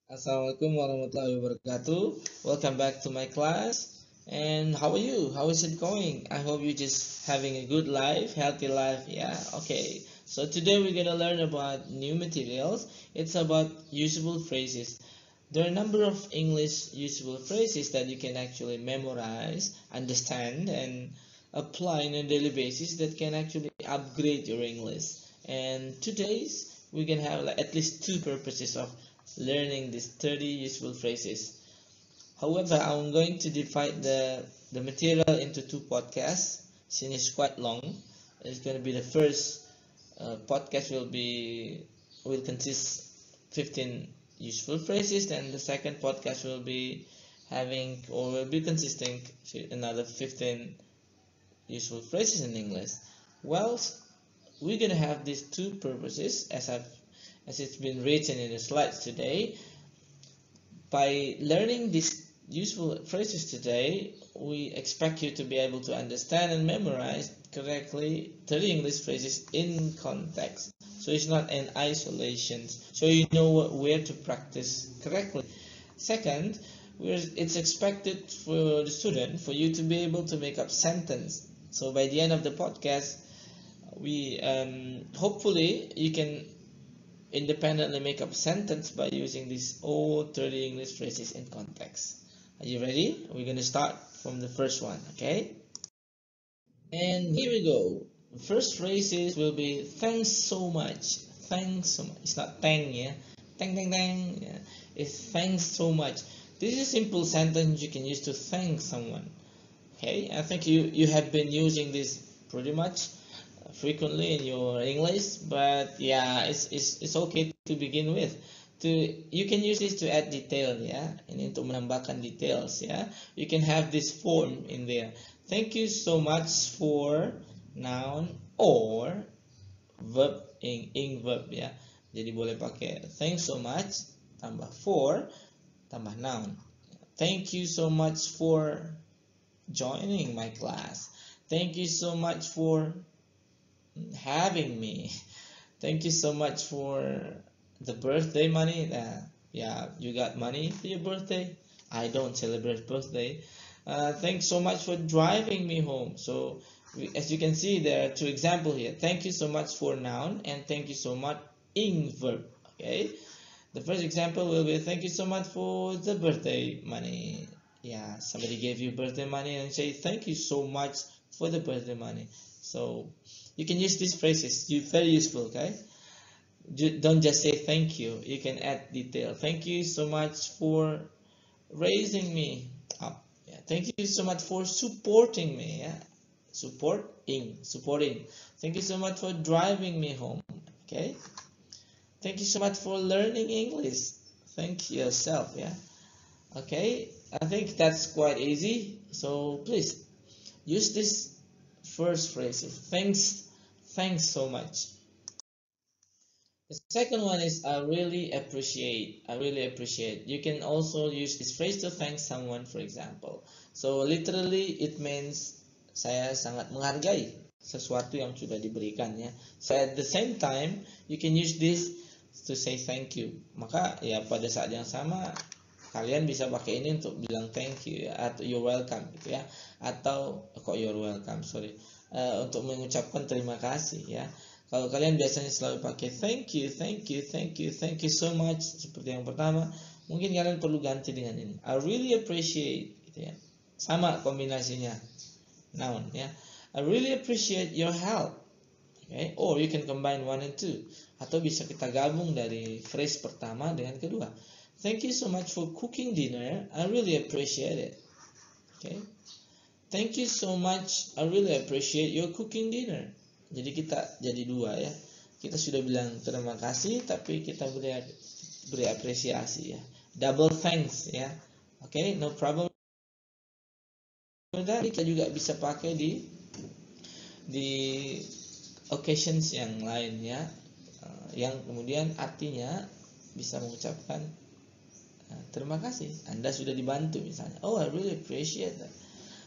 Assalamualaikum warahmatullahi wabarakatuh. Welcome back to my class. And how are you? How is it going? I hope you're just having a good life, healthy life. Yeah, okay. So today we're gonna learn about new materials. It's about usable phrases. There are a number of English usable phrases that you can actually memorize, understand, and apply on a daily basis that can actually upgrade your English. And today's we can have like at least two purposes of learning these 30 useful phrases. However, I'm going to divide the material into two podcasts since it's quite long. It's going to be the first podcast will consist 15 useful phrases, and the second podcast will be having or will be consisting another 15 useful phrases in English. Well, we're gonna have these two purposes as it's been written in the slides today. By learning these useful phrases today, we expect you to be able to understand and memorize correctly 30 English phrases in context. So it's not in isolation. So you know where to practice correctly. Second, it's expected for the student for you to be able to make up sentence. So by the end of the podcast, we hopefully you can independently make up a sentence by using these all 30 English phrases in context. Are you ready? We're going to start from the first one, okay? And here we go. The first phrases will be thanks so much. Thanks so much. It's not thank, yeah? Thank, thank, thank. Yeah. It's thanks so much. This is a simple sentence you can use to thank someone. Okay, I think you have been using this pretty much frequently in your English, but yeah, it's okay to begin with. You can use this to add detail, yeah, and untuk menambahkan details, yeah. You can have this form in there. Thank you so much for noun or verb ing verb, ya. Jadi boleh pakai thanks so much tambah for tambah noun. Thank you so much for joining my class. Thank you so much for having me. Thank you so much for the birthday money. Yeah, you got money for your birthday. I don't celebrate birthday. Thanks so much for driving me home. So as you can see, there are two examples here. Thank you so much for noun and thank you so much in verb. Okay. The first example will be thank you so much for the birthday money. Yeah, somebody gave you birthday money and say thank you so much for the birthday money. So you can use these phrases. Very useful, okay? Don't just say thank you. You can add detail. Thank you so much for raising me up. Yeah. Thank you so much for supporting me. Yeah. Supporting. Thank you so much for driving me home. Okay. Thank you so much for learning English. Thank yourself. Yeah. Okay. I think that's quite easy. So please use this first phrase. Thanks so much. The second one is I really appreciate. I really appreciate. You can also use this phrase to thank someone, for example. So literally it means saya sangat menghargai sesuatu yang sudah diberikan ya. So at the same time you can use this to say thank you. Maka ya pada saat yang sama kalian bisa pakai ini untuk bilang thank you ya, atau you're welcome gitu ya. Atau kok you're welcome, sorry. Untuk mengucapkan terima kasih ya. Kalau kalian biasanya selalu pakai thank you, thank you, thank you, thank you so much seperti yang pertama, mungkin kalian perlu ganti dengan ini. I really appreciate gitu ya. Sama kombinasinya noun ya. I really appreciate your help. Okay? Or you can combine one and two. Atau bisa kita gabung dari phrase pertama dengan kedua. Thank you so much for cooking dinner. I really appreciate it. Okay? Thank you so much. I really appreciate your cooking dinner. Jadi kita jadi dua ya. Kita sudah bilang terima kasih, tapi kita beri apresiasi ya. Double thanks ya. Oke, okay, no problem. Kemudian kita juga bisa pakai di occasions yang lain ya. Yang kemudian artinya bisa mengucapkan terima kasih. Anda sudah dibantu misalnya. Oh, I really appreciate that.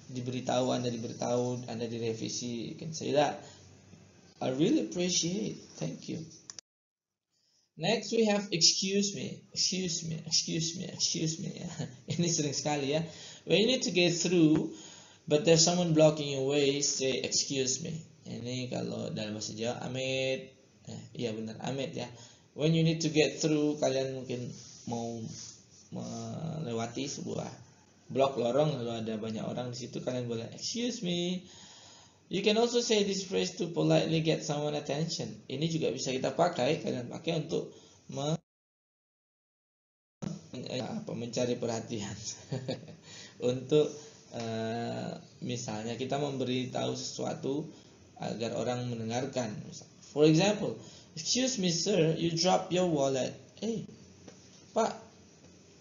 Anda diberitahu, Anda direvisi. You can say that. I really appreciate. Thank you. Next we have excuse me, excuse me, excuse me, excuse me. Ini sering sekali ya. When you need to get through, but there's someone blocking your way, say excuse me. Ini kalau dalam bahasa Jawa, Amit. Iya benar, Amit ya. When you need to get through, kalian mungkin mau melewati sebuah blok lorong, lalu ada banyak orang di situ, kalian boleh excuse me. You can also say this phrase to politely get someone attention. Ini juga bisa kita pakai, kalian pakai untuk mencari perhatian. Untuk misalnya kita memberitahu sesuatu agar orang mendengarkan. For example, excuse me sir, you drop your wallet. Pak,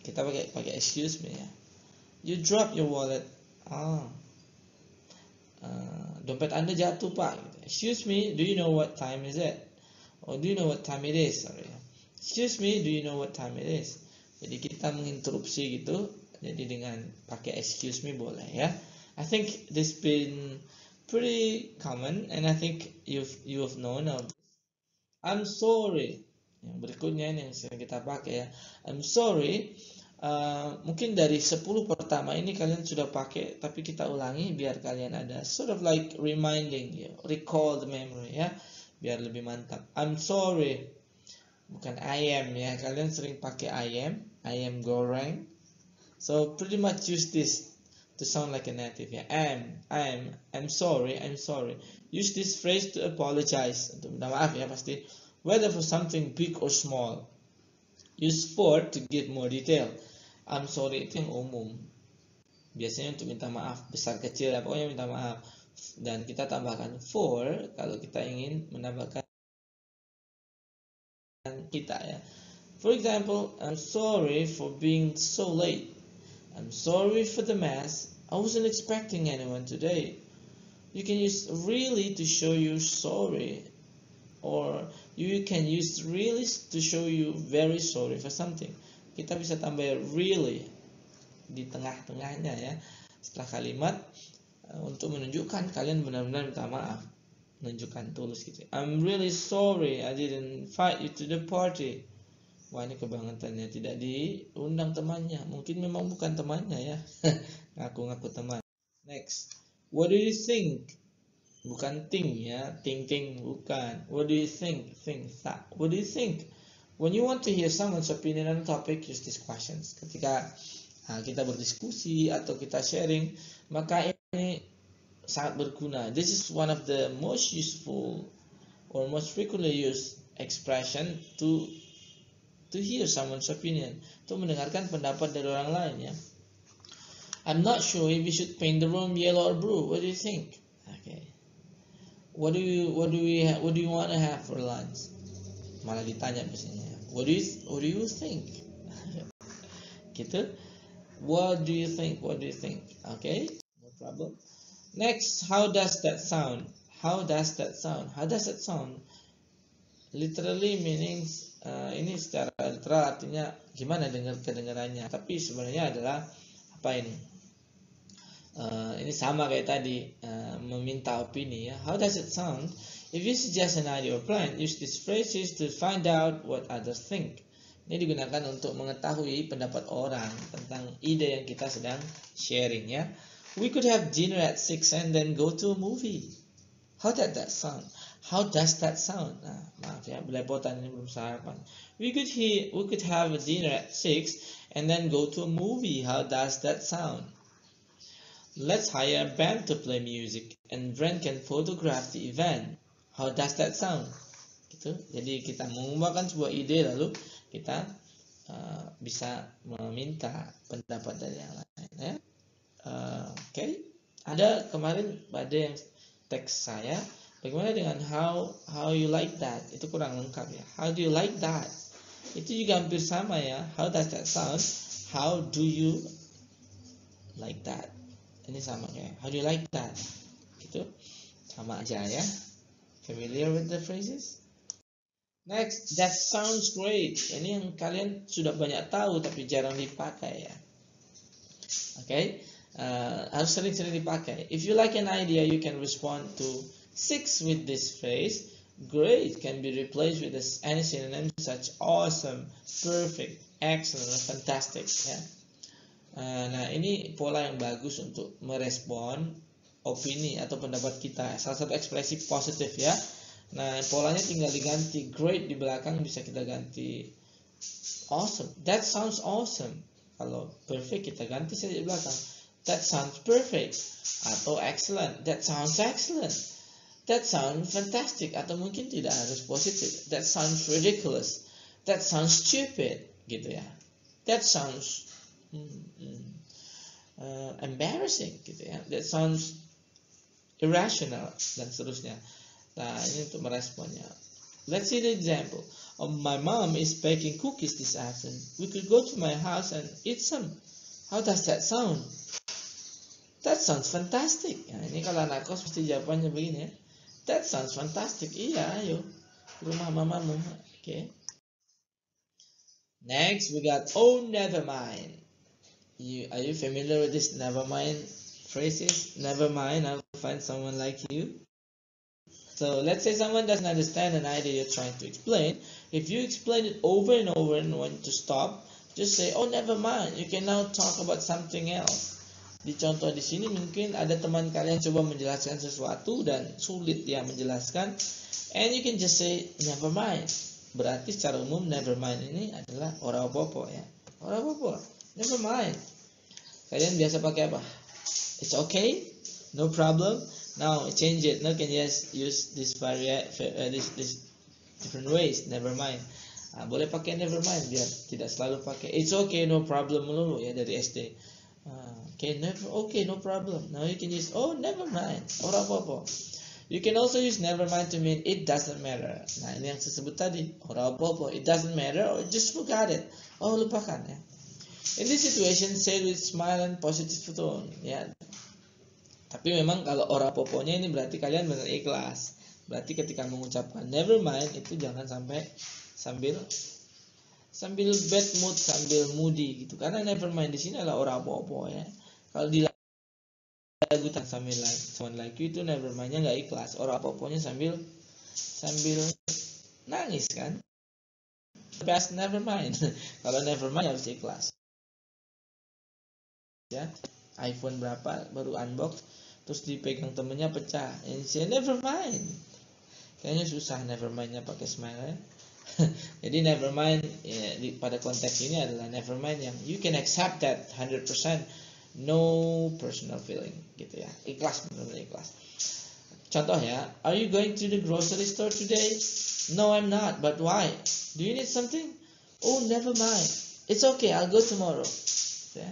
kita pakai excuse me ya. You drop your wallet. Dompet Anda jatuh pak. Excuse me, do you know what time is it? Or do you know what time it is? Sorry. Excuse me, do you know what time it is? Jadi kita menginterupsi gitu. Jadi dengan pakai excuse me boleh ya. I think this been pretty common and I think you've known of. I'm sorry. Yang berikutnya ini yang sering kita pakai ya. I'm sorry. Mungkin dari 10 pertama ini kalian sudah pakai, tapi kita ulangi biar kalian ada sort of like reminding you, recall the memory ya, biar lebih mantap. I'm sorry, bukan I am ya. Kalian sering pakai I am goreng. So pretty much use this to sound like a native ya. I'm sorry. Use this phrase to apologize, untuk minta maaf ya pasti, whether for something big or small. Use for to give more detail. I'm sorry itu yang umum. Biasanya untuk minta maaf besar kecil ya, pokoknya minta maaf. Dan kita tambahkan for kalau kita ingin menambahkan kita ya. For example, I'm sorry for being so late. I'm sorry for the mess. I wasn't expecting anyone today. You can use really to show you sorry, or you can use really to show you very sorry for something. Kita bisa tambah really di tengah-tengahnya ya, setelah kalimat, untuk menunjukkan kalian benar-benar minta maaf, menunjukkan tulus gitu. I'm really sorry I didn't invite you to the party. Wah, ini kebangetannya, tidak diundang temannya. Mungkin memang bukan temannya ya. Ngaku-ngaku teman. Next, what do you think? Bukan think ya, think bukan. What do you think? Think that. What do you think? When you want to hear someone's opinion on a topic, use these questions. Ketika kita berdiskusi atau kita sharing, maka ini sangat berguna. This is one of the most useful or most frequently used expression to hear someone's opinion, untuk mendengarkan pendapat dari orang lain ya. I'm not sure if we should paint the room yellow or blue. What do you think? Okay. What do you want to have for lunch? Malah ditanya biasanya. What do you think? Gitu. What do you think? Okay, no problem. Next, how does that sound? Literally meanings, ini secara literal artinya gimana kedengarannya. Tapi sebenarnya adalah apa ini? Ini sama kayak tadi, meminta opini ya. How does it sound? If you suggest an idea or plan, use these phrases to find out what others think. Ini digunakan untuk mengetahui pendapat orang tentang ide yang kita sedang sharing ya. We could have dinner at 6 and then go to a movie. How does that sound? Nah, maaf ya, belepotan ini belum sarapan. We could have a dinner at 6 and then go to a movie. How does that sound? Let's hire a band to play music and Brent can photograph the event. How does that sound? Gitu. Jadi kita mengembangkan sebuah ide, lalu kita bisa meminta pendapat dari yang lain ya. Okay. Ada kemarin pada yang teks saya, bagaimana dengan how you like that? Itu kurang lengkap ya. How do you like that? Itu juga hampir sama ya. How does that sound? How do you like that? Ini sama kayak how do you like that? Gitu. Sama aja ya. Familiar with the phrases? Next, that sounds great. Ini yang kalian sudah banyak tahu tapi jarang dipakai ya. Okay? Harus sering-sering dipakai. If you like an idea, you can respond to 6 with this phrase. Great can be replaced with any synonym such awesome, perfect, excellent, fantastic. Ya. Nah, ini pola yang bagus untuk merespon opini atau pendapat kita. Salah satu ekspresi positif ya. Nah, polanya tinggal diganti. Great di belakang bisa kita ganti awesome. That sounds awesome. Kalau perfect kita ganti saja di belakang. That sounds perfect. Atau excellent. That sounds excellent. That sounds fantastic. Atau mungkin tidak harus positif. That sounds ridiculous. That sounds stupid. Gitu ya. That sounds embarrassing gitu ya. That sounds irrational dan seterusnya. Nah, ini untuk meresponnya. Let's see the example. My mom is baking cookies this afternoon. We could go to my house and eat some. How does that sound? That sounds fantastic. Nah, ini kalau anak kos pasti jawabannya begini ya. That sounds fantastic. Iya, ayo ke rumah mamamu. Okay. Next, we got oh, never mind. Are you familiar with this never mind phrases? Never mind, I'll find someone like you. So let's say someone doesn't understand an idea you're trying to explain. If you explain it over and over and want to stop, just say, oh, never mind. You can now talk about something else. Di contoh di sini mungkin ada teman kalian coba menjelaskan sesuatu dan sulit dia menjelaskan, and you can just say never mind. Berarti secara umum never mind ini adalah ora apa-apa ya. Ora apa-apa. Never mind. Kalian biasa pakai apa? It's okay, no problem. Now change it. Now can just use this different ways. Never mind. Boleh pakai never mind biar tidak selalu pakai it's okay, no problem melulu ya dari SD. Okay, no problem. Now you can use oh, never mind. Ora apa-apa. You can also use never mind to mean it doesn't matter. Nah, ini yang saya sebut tadi. Ora apa-apa. It doesn't matter or just forget it. Oh, lupakan ya. In this situation, say with smile and positive tone. Ya. Tapi memang kalau ora poponya ini berarti kalian benar ikhlas. Berarti ketika mengucapkan never mind itu jangan sampai sambil bad mood, sambil moody gitu. Karena never mind di sini adalah ora popo ya. Kalau di lagu sambil like someone like you itu never mindnya nggak ikhlas. Ora poponya sambil nangis kan. Best never mind. Kalau never mind harus ikhlas. Ya, iPhone berapa baru unbox terus dipegang temennya pecah, and say never mind. Kayaknya susah never mindnya pakai smile ya. Jadi never mind ya, pada konteks ini adalah never mind yang you can accept that 100%, no personal feeling gitu ya, ikhlas, benar-benar ikhlas. Contoh ya, are you going to the grocery store today? No, I'm not, but why? Do you need something? Oh, never mind, it's okay, I'll go tomorrow. Ya.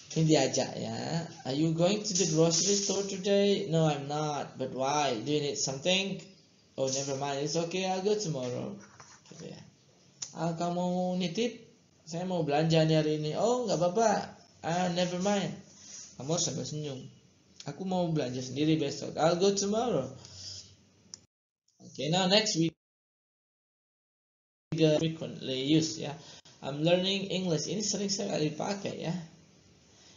Ini diajak ya. Are you going to the grocery store today? No, I'm not. But why? Do you need something? Oh, never mind. It's okay. I'll go tomorrow. Gitu ya. Kamu nitip? Saya mau belanja nih hari ini. Oh, nggak apa-apa. Never mind. Kamu harus sambil senyum. Aku mau belanja sendiri besok. I'll go tomorrow. Okay, now next week frequently use ya. I'm learning English. Ini sering sekali dipakai ya.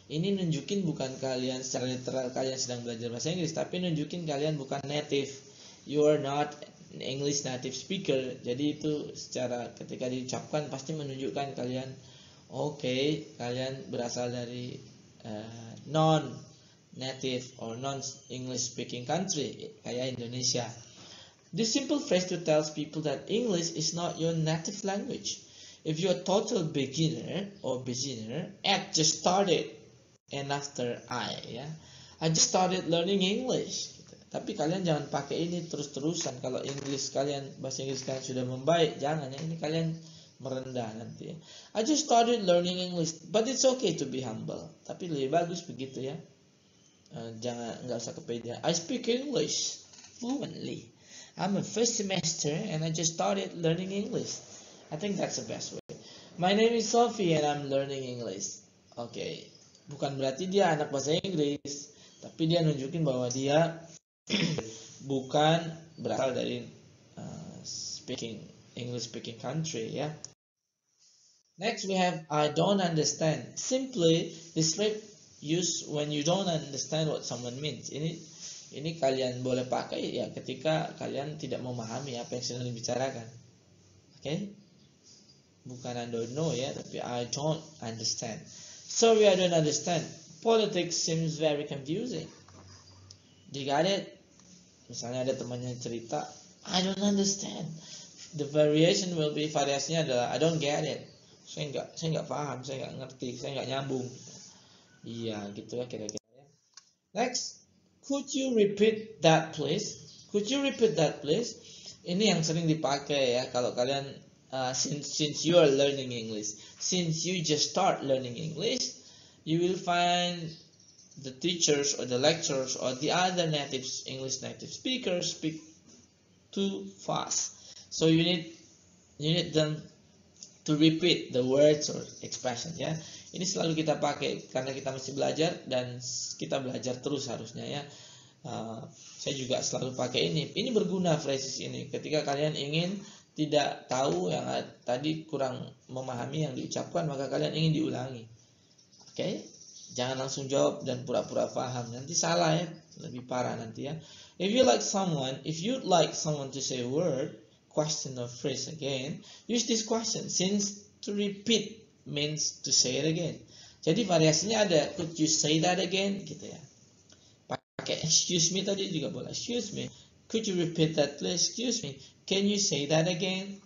Ini nunjukin bukan kalian secara literal kalian sedang belajar bahasa Inggris, tapi nunjukin kalian bukan native. You are not English native speaker. Jadi itu secara ketika diucapkan pasti menunjukkan kalian kalian berasal dari non native or non English speaking country kayak Indonesia. This simple phrase to tell people that English is not your native language. If you're a total beginner, just started. And after I just started learning English gitu. Tapi kalian jangan pakai ini terus-terusan. Kalau bahasa Inggris kalian sudah membaik, jangan ya, ini kalian merendah nanti ya. I just started learning English, but it's okay to be humble. Tapi lebih bagus begitu ya. Nggak usah kepedean. I speak English fluently. I'm a first semester and I just started learning English. I think that's the best way. My name is Sophie and I'm learning English. Okay. Bukan berarti dia anak bahasa Inggris, tapi dia nunjukin bahwa dia bukan berasal dari English speaking country ya. Next we have I don't understand. Simply this phrase used when you don't understand what someone means. Ini Ini kalian boleh pakai ya ketika kalian tidak memahami apa yang sedang dibicarakan. Oke? Bukan I don't know ya, tapi I don't understand. Sorry, I don't understand. Politics seems very confusing. Do you got it? Misalnya ada temannya cerita, I don't understand. The variation will be, variasinya adalah I don't get it. Saya nggak paham, saya nggak ngerti, saya nggak nyambung. Iya, gitu ya kira-kira ya. Next, could you repeat that please? Could you repeat that please? Ini yang sering dipakai ya kalau kalian since you are learning English, since you just start learning English, you will find the teachers or the lecturers or the other English native speakers speak too fast. So you need them to repeat the words or expression ya. Ini selalu kita pakai karena kita masih belajar dan kita belajar terus harusnya ya. Saya juga selalu pakai ini. Ini berguna phrases ini ketika kalian ingin tidak tahu yang tadi kurang memahami yang diucapkan, maka kalian ingin diulangi. Oke? Jangan langsung jawab dan pura-pura paham, nanti salah ya, lebih parah nanti ya. If you'd like someone to say a word, question or phrase again, use this question since to repeat means to say it again. Jadi variasinya ada, could you say that again gitu ya. Pakai excuse me tadi juga boleh. Excuse me, could you repeat that please? Excuse me, can you say that again?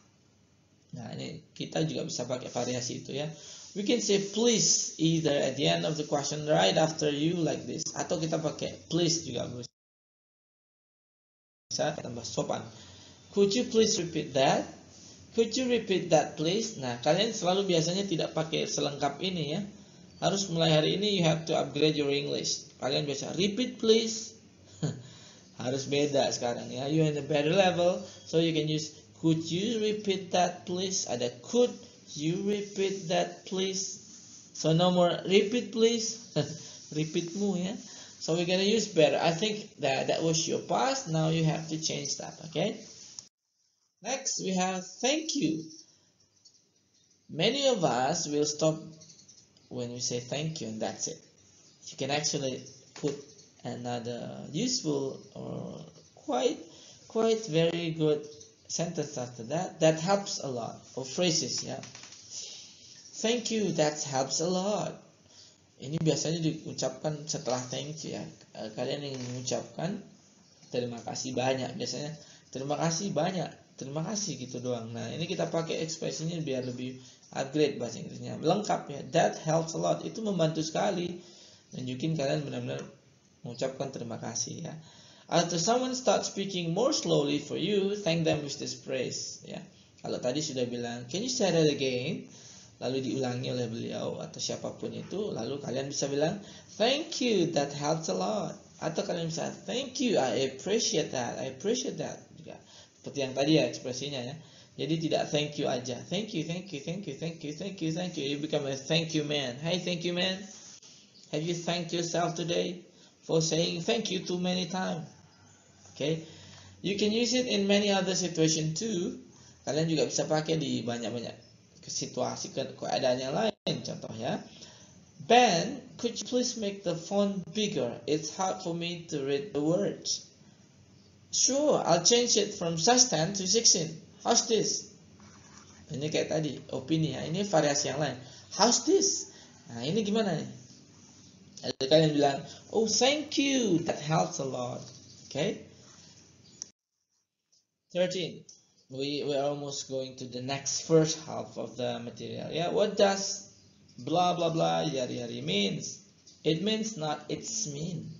Nah, ini kita juga bisa pakai variasi itu ya. We can say please either at the end of the question right after you like this, atau kita pakai please juga bisa tambah sopan. Could you please repeat that? Could you repeat that please? Nah, kalian selalu biasanya tidak pakai selengkap ini ya. Harus mulai hari ini you have to upgrade your English. Kalian biasa repeat please. Harus beda sekarang ya. You in a better level, so you can use could you repeat that please? Ada could you repeat that please? So no more repeat please. Repeatmu ya. So we're gonna use better. I think that was your past. Now you have to change that. Okay. Next we have thank you. Many of us will stop when we say thank you and that's it. You can actually put another useful or quite very good sentence after that. That helps a lot. Or phrases ya. Thank you, that helps a lot. Ini biasanya diucapkan setelah thank you ya. Kalian ingin mengucapkan terima kasih banyak. Biasanya terima kasih banyak, terima kasih gitu doang. Nah ini kita pakai ekspresinya biar lebih upgrade bahasa Inggrisnya. Lengkap ya. That helps a lot. Itu membantu sekali. Nunjukin kalian benar-benar mengucapkan terima kasih ya. After someone starts speaking more slowly for you, thank them with this phrase ya. Kalau tadi sudah bilang, can you say that again? Lalu diulangi oleh beliau atau siapapun itu, lalu kalian bisa bilang thank you, that helps a lot. Atau kalian bisa thank you, I appreciate that juga. Seperti yang tadi ya ekspresinya ya. Jadi tidak thank you aja, thank you. You become a thank you man. Hey, thank you man. Have you thanked yourself today for saying thank you too many times? Okay, you can use it in many other situation too. Kalian juga bisa pakai di banyak situasi keadaan yang lain. Contohnya, Ben, could you please make the font bigger? It's hard for me to read the words. Sure, I'll change it from size 10 to 16. How's this? Ini kayak tadi, opini ya. Ini variasi yang lain. How's this? Nah, ini gimana nih? Ada kalian bilang, oh thank you, that helps a lot. Okay. 13. We're almost going to the next first half of the material. Yeah, what does blah blah blah yari means? It means not it's mean.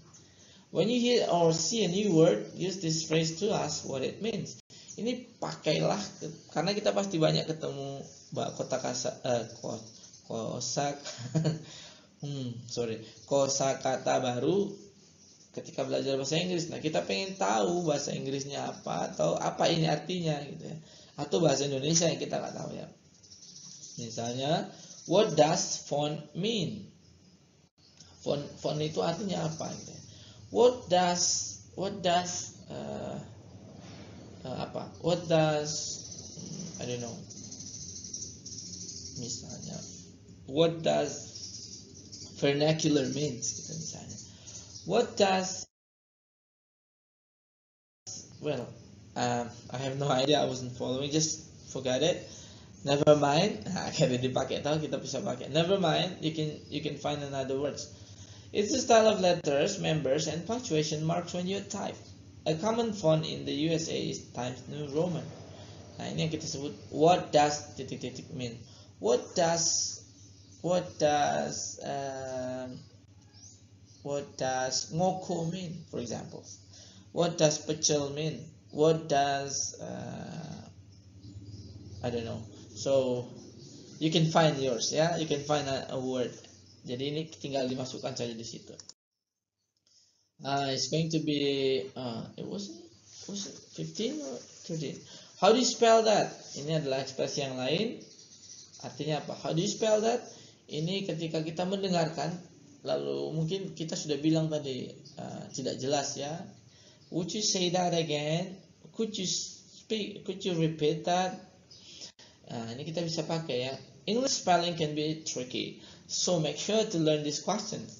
When you hear or see a new word, use this phrase to ask what it means. Ini pakailah karena kita pasti banyak ketemu kosakata baru ketika belajar bahasa Inggris. Nah, kita pengen tahu bahasa Inggrisnya apa atau apa ini artinya gitu ya. Atau bahasa Indonesia yang kita nggak tahu ya. Misalnya, what does font mean? Font itu artinya apa gitu ya. What does I don't know. Misalnya, what does vernacular means gitu misalnya. What does Well, I have no idea. I wasn't following. Just forget it. Never mind. Akhirnya dipakai, tahu kita bisa pakai. Never mind. You can find another words. It's the style of letters, members, and punctuation marks when you type. A common font in the USA is Times New Roman. Nah, ini yang kita sebut what does titik-titik mean. What does ngoko mean, for example? What does pecel mean? What does I don't know. So you can find yours, ya. You can find a word. Jadi ini tinggal dimasukkan saja di situ. It's going to be it was it 15 or 13? How do you spell that? Ini adalah ekspresi yang lain. Artinya apa? How do you spell that? Ini ketika kita mendengarkan, lalu mungkin kita sudah bilang tadi tidak jelas, ya. Would you say that again? Could you repeat that? Ini kita bisa pakai, ya. English spelling can be tricky, so make sure to learn these questions.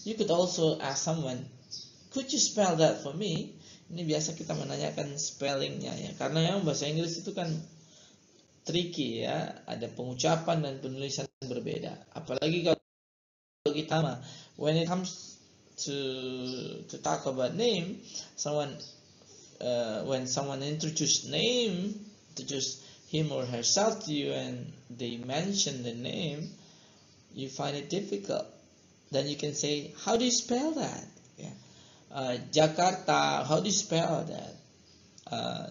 You could also ask someone, could you spell that for me? Ini biasa kita menanyakan spellingnya, ya, karena yang bahasa Inggris itu kan tricky, ya, ada pengucapan dan penulisan berbeda. Apalagi kalau kita when it comes to talk about name, when someone introduce him or herself to you and they mention the name, you find it difficult. Then you can say, how do you spell that? Yeah. Jakarta, how do you spell that?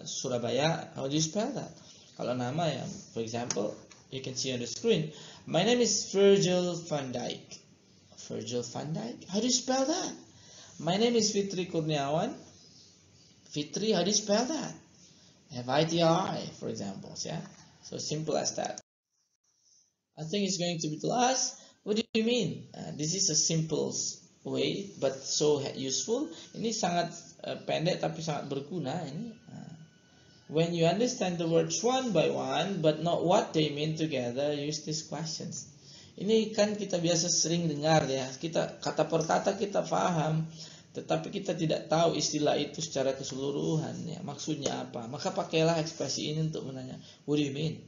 Surabaya, how do you spell that? Kalau nama, ya, for example, you can see on the screen, my name is Virgil van Dijk. Virgil van Dijk, how do you spell that? My name is Fitri Kurniawan. Fitri, how do you spell that? F-I-T-R-I, for example, yeah. So simple as that. I think it's going to be the last. What do you mean? This is a simple way, but so useful. Ini sangat pendek tapi sangat berguna ini. When you understand the words one by one, but not what they mean together, use these questions. Ini kan kita biasa sering dengar, ya. Kita kata per kata kita paham, tetapi kita tidak tahu istilah itu secara keseluruhan, ya, maksudnya apa. Maka pakailah ekspresi ini untuk menanya, what do you mean?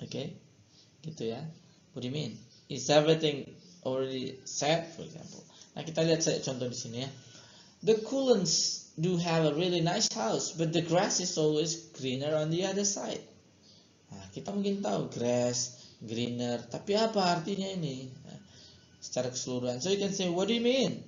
Okay, gitu, ya. What do you mean? Is everything already said, for example? Nah, kita lihat saja contoh di sini, ya. The Cullens do have a really nice house, but the grass is always greener on the other side. Nah, kita mungkin tahu grass, greener, tapi apa artinya ini? Nah, secara keseluruhan. So you can say, what do you mean?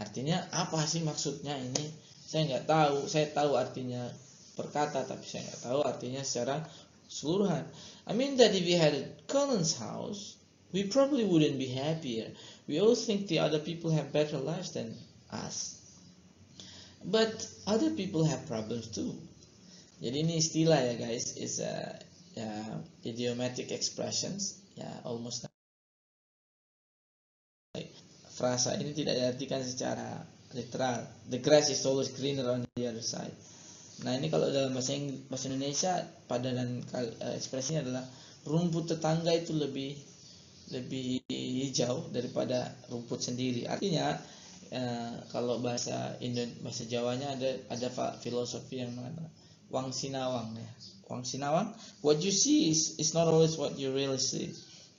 Artinya apa sih maksudnya ini? Saya nggak tahu. Saya tahu artinya per kata, tapi saya nggak tahu artinya secara keseluruhan. I mean that if we had a Cullen's house, we probably wouldn't be happier. We all think the other people have better lives than us. But other people have problems too. Jadi ini istilah, ya guys, is idiomatic expressions, ya, almost like frasa ini tidak diartikan secara literal. The grass is always greener on the other side. Nah, ini kalau dalam bahasa Indonesia padanan ekspresinya adalah rumput tetangga itu lebih hijau daripada rumput sendiri. Artinya kalau bahasa Jawanya ada filosofi yang mengatakan wang sinawang, ya. Wang sinawang, what you see is not always what you really see.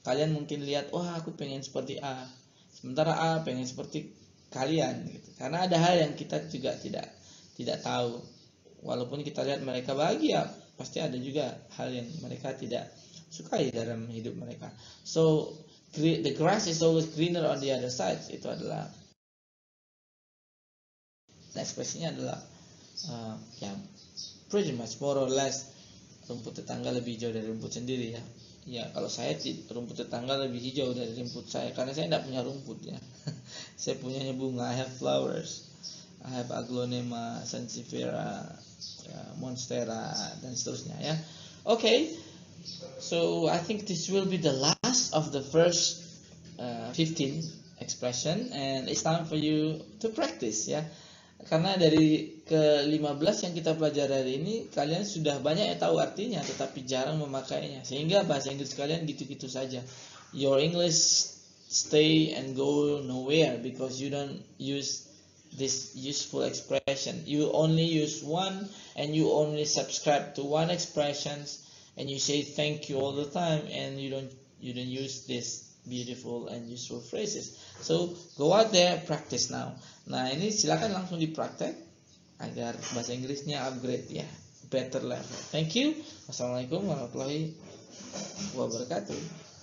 Kalian mungkin lihat, wah, aku pengen seperti A, sementara A pengen seperti kalian, gitu. Karena ada hal yang kita juga tidak tahu. Walaupun kita lihat mereka bahagia, pasti ada juga hal yang mereka tidak sukai dalam hidup mereka. So the grass is always greener on the other side. Itu adalah ekspresinya adalah pretty much more or less rumput tetangga lebih hijau dari rumput sendiri, ya. Ya, kalau saya rumput tetangga lebih hijau dari rumput saya karena saya tidak punya rumput, ya. Saya punyanya bunga. I have flowers. I have aglonema, sansevieria, monstera, dan seterusnya, ya. Okay, so I think this will be the last of the first 15 expression, and it's time for you to practice, ya. Karena dari ke-15 yang kita pelajari hari ini, kalian sudah banyak yang tahu artinya, tetapi jarang memakainya. Sehingga bahasa Inggris kalian gitu-gitu saja. Your English stay and go nowhere because you don't use this useful expression. You only use one, and you only subscribe to one expressions, and you say thank you all the time, and you don't use this beautiful and useful phrases. So go out there, practice now. Nah, ini silakan langsung dipraktek agar bahasa Inggrisnya upgrade ya, better level. Thank you. Wassalamualaikum warahmatullahi wabarakatuh.